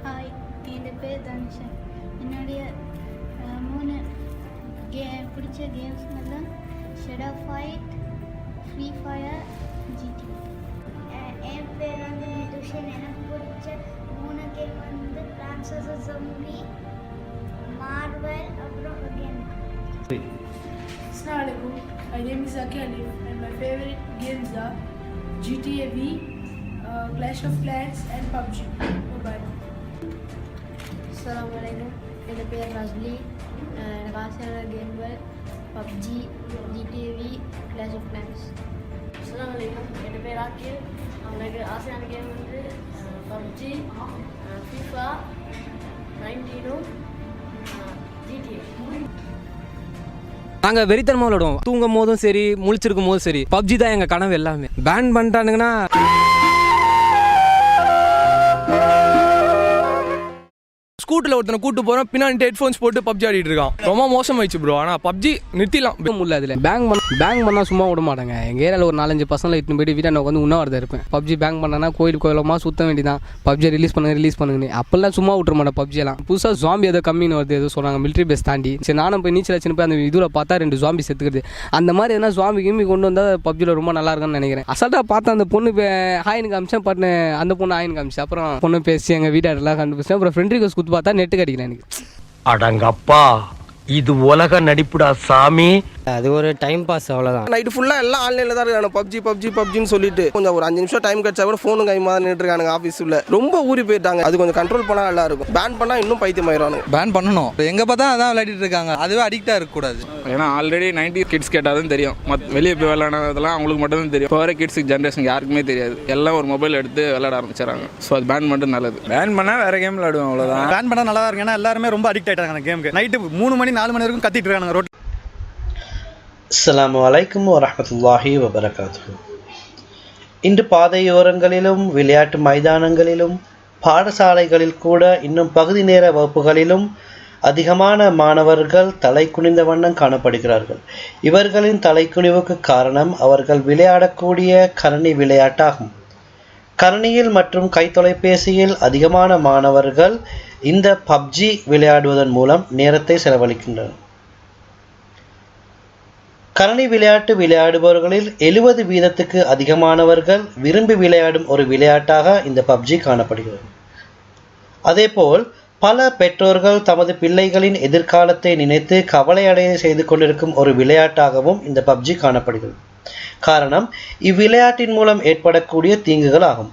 Hi, என் பேர் தனுஷன். என்னுடைய 3 பிடிச்ச கேம்ஸ்மெல்லாம் ஷெடோ ஃபைட், ஃப்ரீ ஃபயர், ஜிடி. என் பேர் மிதுஷன். எனக்கு பிடிச்ச 3 game Plants vs Zombies, Marvel, அப்புறம் game. Assalamualaikum. My name is Zaki Alif and my favorite games are GTA V, Clash of Clans and PUBG Mobile. Assalamualaikum. என் பேர் ரஸ்லி. எனக்கு ஆசையான கேம்கள் PUBG, GTA V, Clash of Clans. Assalamualaikum. என் பேர் ஆக்கில். எனக்கு ஆசையான game PUBG, FIFA, 19, GTA. நாங்கள் வெறித்தனமாக விளையாடுவோம். தூங்கும் போதும் சரி, முழிச்சிருக்கும் போதும் சரி, பப்ஜி தான் எங்கள் கனவு. எல்லாமே பேன் பண்ணிட்டானுங்கன்னா ஸ்கூட்டில் ஒருத்தனை கூட்டு போகிறோம், பின்னாடி ஹெட்ஃபோன்ஸ் போட்டு பப்ஜி ஆடிட்டு இருக்கான். ரொம்ப மோசமாயிடுச்சு ப்ரோ. ஆனால் பப்ஜி நிறுத்திடலாம் முடியல. அதில் பேங்க் பண்ணால் சும்மா விட மாட்டாங்க. எங்கள் ஏரியாவில் ஒரு 4-5 பசங்களை இட்டுன்னு போயிட்டு வீட்டை வந்து உண்ணாவிரதம் இருப்பேன். பப்ஜி பேங்க் பண்ணனா கோயிலமாக சுத்த வேண்டியதான். பப்ஜி ரிலீஸ் பண்ணுங்க அப்பெல்லாம் சும்மா விட்டுற மாட்டேன். பப்ஜியெல்லாம் புதுசாக ஜாம்பி ஏதோ கம்மின்னு வருது ஏதோ சொல்கிறாங்க, மிலிட்ரி பேஸ் தாண்டி. சரி, நானும் போய் நீச்சல் வச்சுன்னு போய் அந்த இதில் பார்த்தா 2 ஜாம்பி செத்துக்கிறது. அந்த மாதிரி எதனா ஜாம்பி கிம்பி கொண்டு வந்தால் பப்ஜியில் ரொம்ப நல்லா இருக்குன்னு நினைக்கிறேன். அசால்ட்டாக பார்த்தா அந்த பொண்ணு ஹாயின்னு காமிச்சேன், பட்டு அந்த பொண்ணு ஹாயின்னு காமிச்சு. அப்புறம் பொண்ணு பேசி எங்கள் வீட்டாரெல்லாம் கண்டுபிடிச்சேன். அப்புறம் ஃப்ரெண்ட் ரிக்வெஸ்ட் கொடுத்து பார்த்தா நெட்டு கிடைக்கல எனக்கு. அடங்கப்பா, இது உலக நடிப்புடா சாமி. அது ஒரு டைம் பாஸ், அவ்வளோதான். நைட்டு ஃபுல்லாக எல்லாம் ஆன்லைனில் தான் இருக்காங்க. பப்ஜின்னு சொல்லிட்டு கொஞ்சம் ஒரு 5 நிமிஷம் டைம் கிடச்சா கூட ஃபோனு கைமா நின்று இருக்கானுங்க. ஆஃபீஸில் ரொம்ப ஊறி போயிட்டாங்க. அது கொஞ்சம் கண்ட்ரோல் பண்ணால் நல்லா இருக்கும். பேன் பண்ணால் இன்னும் பைத்தியமாயிடுவானுங்க. பேன் பண்ணணும். எங்கே பார்த்தா அதான் விளையாடிட்டு இருக்காங்க. அதுவே அடிக்டாக இருக்கக்கூடாது. ஏன்னா ஆல்ரெடி 90 கிட்ஸ் கேட்டாலும் தெரியும். வெளியே போய் விளையாடுறதெல்லாம் அவங்களுக்கு மட்டும் தான் தெரியும். இப்போ வர கிட்ஸ் ஜென்ரேஷன் யாருக்குமே தெரியாது. எல்லாம் ஒரு மொபைல் எடுத்து விளையாட ஆரம்பிச்சிடறாங்க. ஸோ அது பேன் பண்ணுறது நல்லது. பேன் பண்ணால் வேறு கேம் விளையாடுவோம், அவ்வளோதான். பேன் பண்ணால் நல்லா இருக்கு. ஏன்னா எல்லாருமே ரொம்ப அடிக்ட் ஆகிட்டாங்க கேமுக்கு. நைட்டு 3 மணி 4 மணி வரைக்கும் கத்திட்டு இருக்காங்க ரோட். அஸ்ஸலாமு அலைக்கும் வரஹ்மத்துல்லாஹி வபரகாத்துஹு. இன்று பாதையோரங்களிலும் விளையாட்டு மைதானங்களிலும் பாடசாலைகளில் கூட இன்னும் பகுதி நேர வகுப்புகளிலும் அதிகமான மாணவர்கள் தலை குனிந்த வண்ணம் காணப்படுகிறார்கள். இவர்களின் தலைக்குனிவுக்கு காரணம் அவர்கள் விளையாடக்கூடிய கணனி விளையாட்டாகும். கணனியில் மற்றும் கைத்தொலைபேசியில் அதிகமான மாணவர்கள் இந்த பப்ஜி விளையாடுவதன் மூலம் நேரத்தை செலவழிக்கின்றனர். கணனி விளையாட்டு விளையாடுபவர்களில் 70% அதிகமானவர்கள் விரும்பி விளையாடும் ஒரு விளையாட்டாக இந்த பப்ஜி காணப்படுகிறது. அதேபோல் பல பெற்றோர்கள் தமது பிள்ளைகளின் எதிர்காலத்தை நினைத்து கவலையடைய செய்து கொண்டிருக்கும் ஒரு விளையாட்டாகவும் இந்த பப்ஜி காணப்படுகிறது. காரணம், இவ்விளையாட்டின் மூலம் ஏற்படக்கூடிய தீங்குகள் ஆகும்.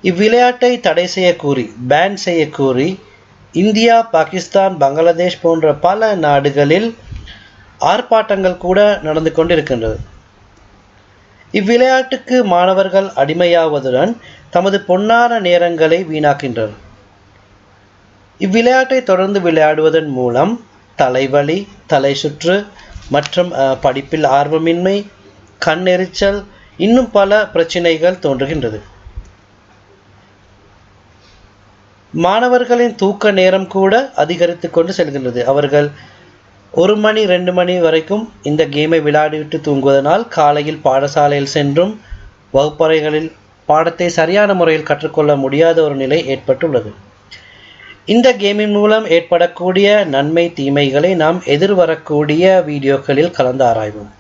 இவ்விளையாட்டை தடை செய்ய கூறி, பேன் செய்ய கூறி இந்தியா, பாகிஸ்தான், பங்களாதேஷ் போன்ற பல நாடுகளில் ஆர்ப்பாட்டங்கள் கூட நடந்து கொண்டிருக்கின்றது. இவ்விளையாட்டுக்கு மாணவர்கள் அடிமையாவதுடன் தமது பொன்னான நேரங்களை வீணாக்கின்றனர். இவ்விளையாட்டை தொடர்ந்து விளையாடுவதன் மூலம் தலைவலி, தலை சுற்று மற்றும் படிப்பில் ஆர்வமின்மை, கண்ணெரிச்சல், இன்னும் பல பிரச்சனைகள் தோன்றுகின்றது. மாணவர்களின் தூக்க நேரம் கூட அதிகரித்து கொண்டு செல்கின்றது. அவர்கள் 1 மணி 2 மணி வரைக்கும் இந்த கேமை விளையாடிவிட்டு தூங்குவதனால் காலையில் பாடசாலையில் சென்றும் வகுப்பறைகளில் பாடத்தை சரியான முறையில் கற்றுக்கொள்ள முடியாத ஒரு நிலை ஏற்பட்டுள்ளது. இந்த கேமின் மூலம் ஏற்படக்கூடிய நன்மை தீமைகளை நாம் எதிர்வரக்கூடிய வீடியோக்களில் கலந்து ஆராய்வோம்.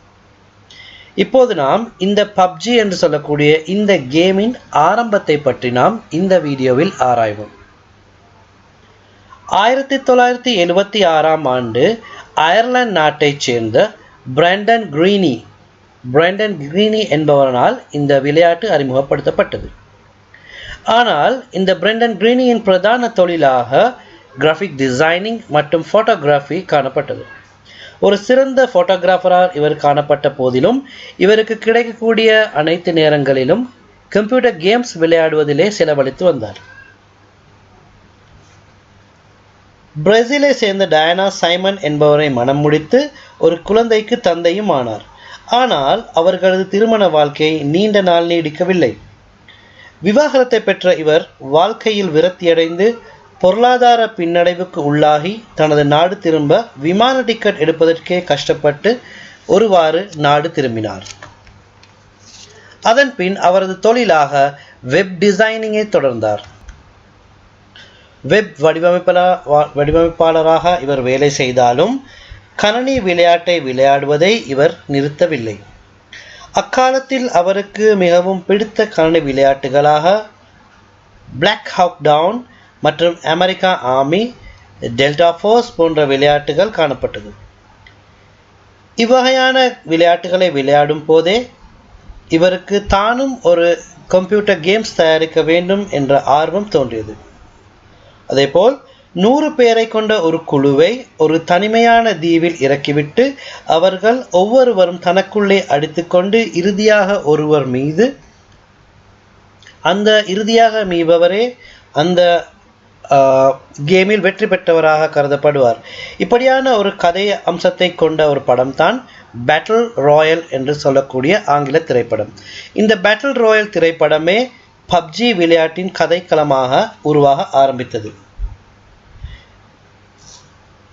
இப்போது நாம் இந்த பப்ஜி என்று சொல்லக்கூடிய இந்த கேமின் ஆரம்பத்தை பற்றி நாம் இந்த வீடியோவில் ஆராய்வோம். 1976ஆம் ஆண்டு அயர்லாந்து நாட்டைச் சேர்ந்த பிராண்டன் கிரீனி என்பவரால் இந்த விளையாட்டு அறிமுகப்படுத்தப்பட்டது. ஆனால் இந்த பிராண்டன் கிரீனியின் பிரதான தொழிலாக கிராஃபிக் டிசைனிங் மற்றும் ஃபோட்டோகிராஃபி காணப்பட்டது. ஒரு சிறந்த ஃபோட்டோகிராஃபராக இவர் காணப்பட்ட போதிலும் இவருக்கு கிடைக்கக்கூடிய அனைத்து நேரங்களிலும் கம்ப்யூட்டர் கேம்ஸ் விளையாடுவதிலே செலவழித்து வந்தார். பிரேசிலை சேர்ந்த டயானா சைமன் என்பவரை மனம் முடித்து ஒரு குழந்தைக்கு தந்தையும் ஆனார். ஆனால் அவர்களது திருமண வாழ்க்கை நீண்ட நாள் நீடிக்கவில்லை. விவாகரத்தை பெற்ற இவர் வாழ்க்கையில் விரக்தியடைந்து பொருளாதார பின்னடைவுக்கு உள்ளாகி தனது நாடு திரும்ப விமான டிக்கெட் எடுப்பதற்கே கஷ்டப்பட்டு ஒருவாறு நாடு திரும்பினார். அதன் பின் அவரது தொழிலாக வெப் டிசைனிங்கை தொடர்ந்தார். வெப் வடிவமைப்பாளராக இவர் வேலை செய்தாலும் கணனி விளையாட்டை விளையாடுவதை இவர் நிறுத்தவில்லை. அக்காலத்தில் அவருக்கு மிகவும் பிடித்த கணனி விளையாட்டுகளாக பிளாக் ஹாக் டவுன் மற்றும் அமெரிக்கா ஆர்மி டெல்டா ஃபோர்ஸ் போன்ற விளையாட்டுகள் காணப்பட்டது. இவ்வகையான விளையாட்டுகளை விளையாடும் போதே இவருக்கு தானும் ஒரு கம்ப்யூட்டர் கேம்ஸ் தயாரிக்க வேண்டும் என்ற ஆர்வம் தோன்றியது. அதேபோல் 100 பேரை கொண்ட ஒரு குழுவை ஒரு தனிமையான தீவில் இறக்கிவிட்டு அவர்கள் ஒவ்வொருவரும் தனக்குள்ளே அடித்துக்கொண்டு இறுதியாக ஒருவர் மீது இறுதியாக மீபவரே அந்த கேமில் வெற்றி பெற்றவராக கருதப்படுவார். இப்படியான ஒரு கதை அம்சத்தை கொண்ட ஒரு படம் தான் பேட்டில் ராயல் என்று சொல்லக்கூடிய ஆங்கில திரைப்படம். இந்த பேட்டில் ராயல் திரைப்படமே பப்ஜி விளையாட்டின் கதைக்களமாக உருவாக ஆரம்பித்தது.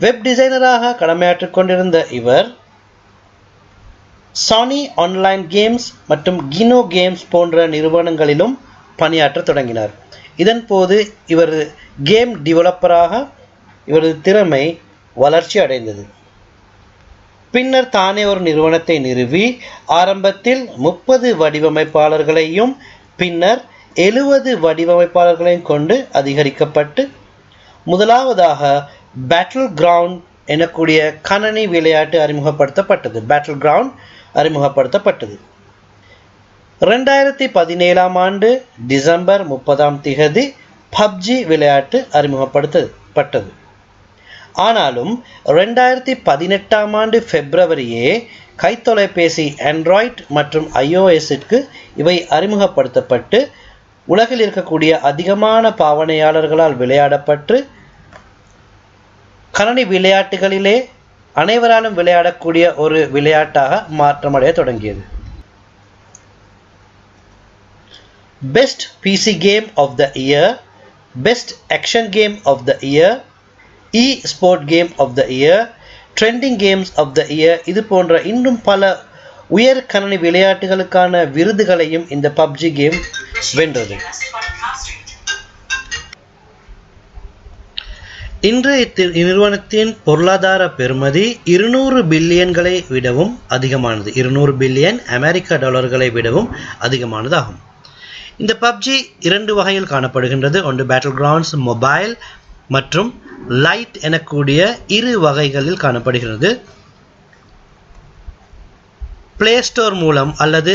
வெப் டிசைனராக கடமையாற்றிக் கொண்டிருந்த இவர் சானி ஆன்லைன் கேம்ஸ் மற்றும் கினோ கேம்ஸ் போன்ற நிறுவனங்களிலும் பணியாற்ற தொடங்கினார். இதன் போது இவர் கேம் டெவலப்பராக இவரது திறமை வளர்ச்சி அடைந்தது. பின்னர் தானே ஒரு நிறுவனத்தை நிறுவி ஆரம்பத்தில் 30 வடிவமைப்பாளர்களையும் பின்னர் 70 வடிவமைப்பாளர்களையும் கொண்டு அதிகரிக்கப்பட்டு முதலாவதாக பேட்டில் கிரவுண்ட் எனக்கூடிய கணனி விளையாட்டு அறிமுகப்படுத்தப்பட்டது. 2017 ஆண்டு டிசம்பர் 30 பப்ஜி விளையாட்டு அறிமுகப்படுத்தப்பட்டது. ஆனாலும் 2018 ஆண்டு பிப்ரவரியே கைத்தொலைபேசி ஆண்ட்ராய்ட் மற்றும் iOSற்கு இவை அறிமுகப்படுத்தப்பட்டு உலகில் இருக்கக்கூடிய அதிகமான பாவனையாளர்களால் விளையாடப்பட்டு கணனி விளையாட்டுகளிலே அனைவராலும் விளையாடக்கூடிய ஒரு விளையாட்டாக மாற்றமடைய தொடங்கியது. Best PC game of the year, best action game of the year, sport game of the year, trending games of the year, இது போன்ற இன்னும் பல உயர் கணனி விளையாட்டுகளுக்கான விருதுகளையும் இந்த பப்ஜி கேம் வென்றது. இன்று இந்நிறுவனத்தின் பொருளாதார பெறுமதி 200 பில்லியன்களை விடவும் அதிகமானது. 200 பில்லியன் அமெரிக்க டாலர்களை விடவும் அதிகமானதாகும். இந்த பப்ஜி 2 வகையில் காணப்படுகின்றது. ஒன்று பேட்டில் கிரவுண்ட்ஸ் மொபைல் மற்றும் லைட் எனக்கூடிய 2 வகைகளில் காணப்படுகிறது. பிளே ஸ்டோர் மூலம் அல்லது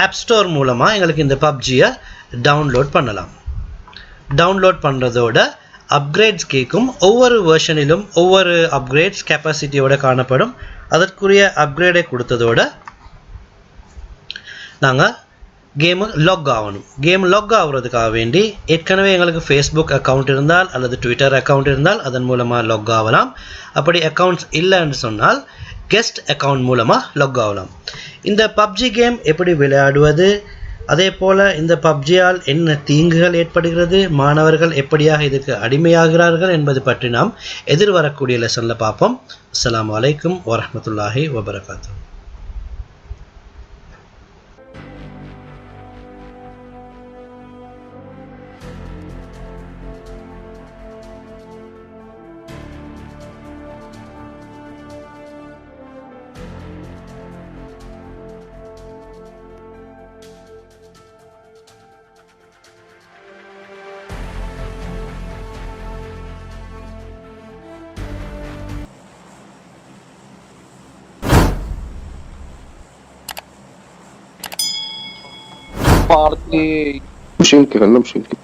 ஆப் ஸ்டோர் மூலமாக எங்களுக்கு இந்த பப்ஜியை டவுன்லோட் பண்ணலாம். டவுன்லோட் பண்ணுறதோட அப்கிரேட்ஸ் கேட்கும். ஒவ்வொரு வெர்ஷனிலும் ஒவ்வொரு அப்கிரேட்ஸ் கெப்பாசிட்டியோட காணப்படும். அதற்குரிய அப்கிரேடை கொடுத்ததோட நாங்கள் கேமு லாக் ஆகணும். கேம் லாக் ஆகுறதுக்காக வேண்டி ஏற்கனவே எங்களுக்கு ஃபேஸ்புக் அக்கௌண்ட் இருந்தால் அல்லது ட்விட்டர் அக்கௌண்ட் இருந்தால் அதன் மூலமாக லாக் ஆகலாம். அப்படி அக்கௌண்ட்ஸ் இல்லைன்னு சொன்னால் கெஸ்ட் அக்கௌண்ட் மூலமாக லாக் ஆகலாம். இந்த பப்ஜி கேம் எப்படி விளையாடுவது, அதே போல் இந்த பப்ஜியால் என்ன தீங்குகள் ஏற்படுகிறது, மாணவர்கள் எப்படியாக இதுக்கு அடிமையாகிறார்கள் என்பது பற்றி நாம் எதிர்வரக்கூடிய லெசனில் பார்ப்போம். அஸ்ஸலாமு அலைக்கும் வரஹ்மத்துல்லாஹி வபரகாத்துஹு. مش يمكن هلا مش يمكن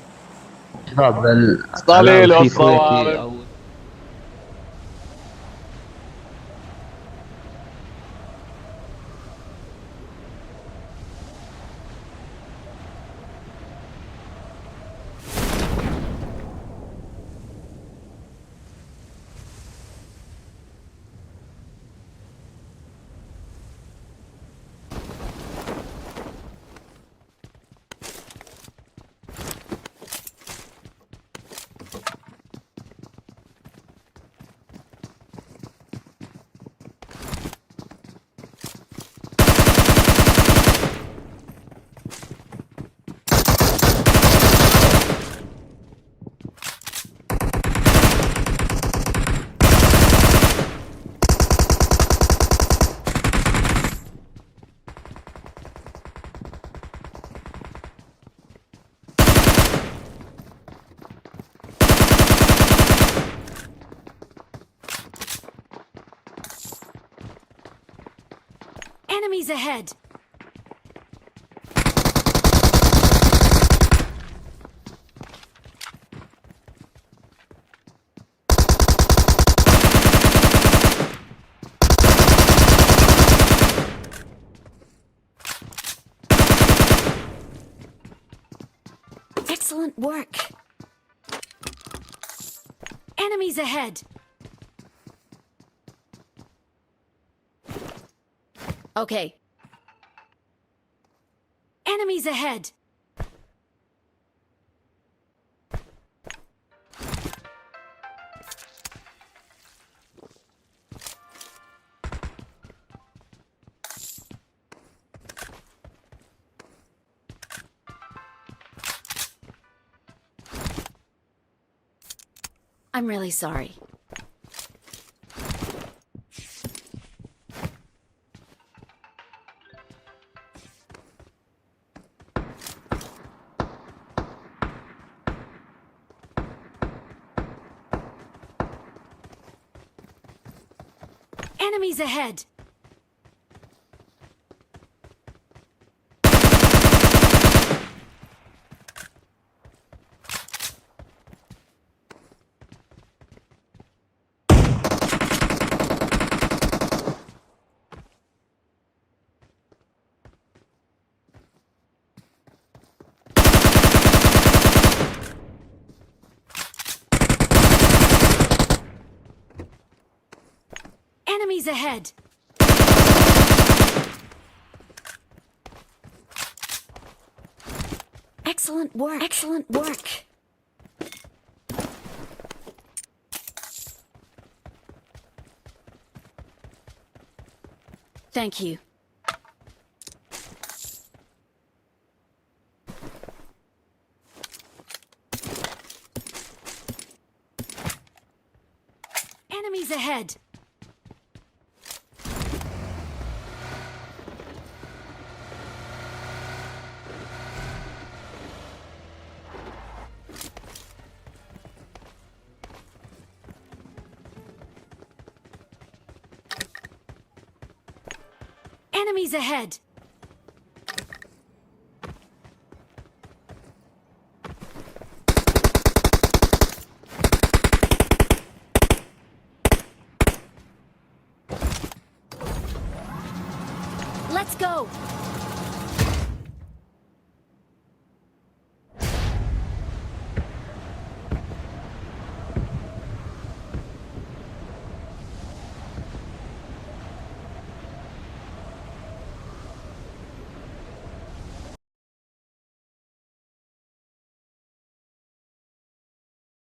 Enemies ahead! Excellent work! Enemies ahead! Okay. Enemies ahead! I'm really sorry. Enemies ahead! Enemies ahead! Excellent work! Excellent work! Thank you. Enemies ahead! Enemies ahead! Let's go!